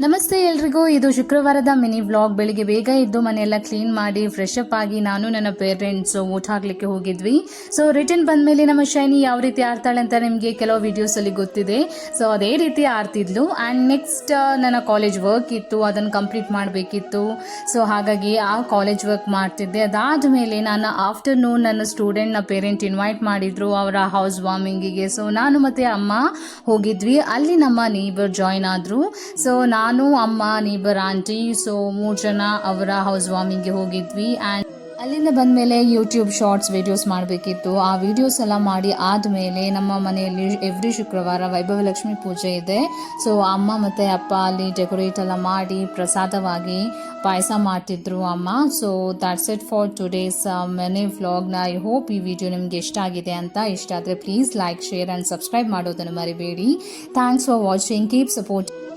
ನಮಸ್ತೆ ಎಲ್ರಿಗೂ. ಇದು ಶುಕ್ರವಾರದ ಮಿನಿ ವ್ಲಾಗ್. ಬೆಳಿಗ್ಗೆ ಬೇಗ ಎದ್ದು ಮನೆಯೆಲ್ಲ ಕ್ಲೀನ್ ಮಾಡಿ ಫ್ರೆಶ್ ಅಪ್ ಆಗಿ ನಾನು ನನ್ನ ಪೇರೆಂಟ್ಸ್ ಊಟ ಹಾಕ್ಲಿಕ್ಕೆ ಹೋಗಿದ್ವಿ. ಸೊ ರಿಟರ್ನ್ ಬಂದ್ಮೇಲೆ ನಮ್ಮ ಶೈನಿ ಯಾವ ರೀತಿ ಆಡ್ತಾಳೆ ಅಂತ ನಿಮಗೆ ಕೆಲವು ವಿಡಿಯೋಸ್ ಅಲ್ಲಿ ಗೊತ್ತಿದೆ. ಸೊ ಅದೇ ರೀತಿ ಆಡ್ತಿದ್ಲು. ಆ್ಯಂಡ್ ನೆಕ್ಸ್ಟ್ ನನ್ನ ಕಾಲೇಜ್ ವರ್ಕ್ ಇತ್ತು, ಅದನ್ನು ಕಂಪ್ಲೀಟ್ ಮಾಡಬೇಕಿತ್ತು. ಸೊ ಹಾಗಾಗಿ ಆ ಕಾಲೇಜ್ ವರ್ಕ್ ಮಾಡ್ತಿದ್ದೆ. ಅದಾದಮೇಲೆ ನಾನು ಆಫ್ಟರ್ನೂನ್ ನನ್ನ ಸ್ಟೂಡೆಂಟ್ನ ಪೇರೆಂಟ್ ಇನ್ವೈಟ್ ಮಾಡಿದ್ರು ಅವರ ಹೌಸ್ ವಾರ್ಮಿಂಗಿಗೆ. ಸೊ ನಾನು ಮತ್ತು ಅಮ್ಮ ಹೋಗಿದ್ವಿ. ಅಲ್ಲಿ ನಮ್ಮ ನೇಬರ್ ಜಾಯ್ನ್ ಆದರು. ಸೊ ನಾನು, ಅಮ್ಮ, ನೇಬರ್ ಆಂಟಿ, ಸೊ 3 ಜನ ಅವರ ಹೌಸ್ ವಾರ್ಮಿಂಗ್ಗೆ ಹೋಗಿದ್ವಿ. ಆ್ಯಂಡ್ ಅಲ್ಲಿಂದ ಬಂದಮೇಲೆ ಯೂಟ್ಯೂಬ್ ಶಾರ್ಟ್ಸ್ ವಿಡಿಯೋಸ್ ಮಾಡಬೇಕಿತ್ತು. ಆ ವಿಡಿಯೋಸ್ ಎಲ್ಲ ಮಾಡಿ ಆದಮೇಲೆ ನಮ್ಮ ಮನೆಯಲ್ಲಿ ಎವ್ರಿ ಶುಕ್ರವಾರ ವೈಭವಲಕ್ಷ್ಮಿ ಪೂಜೆ ಇದೆ. ಸೊ ಅಮ್ಮ ಮತ್ತು ಅಪ್ಪ ಅಲ್ಲಿ ಡೆಕೋರೇಟ್ ಎಲ್ಲ ಮಾಡಿ ಪ್ರಸಾದವಾಗಿ ಪಾಯಸ ಮಾಡ್ತಿದ್ರು ಅಮ್ಮ. So that's it for today's mini ವ್ಲಾಗ್ನ. ಐ ಹೋಪ್ ಈ ವಿಡಿಯೋ ನಿಮಗೆ ಇಷ್ಟ ಆಗಿದೆ ಅಂತ. ಇಷ್ಟ ಆದರೆ please like, share and subscribe ಮಾಡೋದನ್ನು ಮರಿಬೇಡಿ. Thanks for watching. Keep support.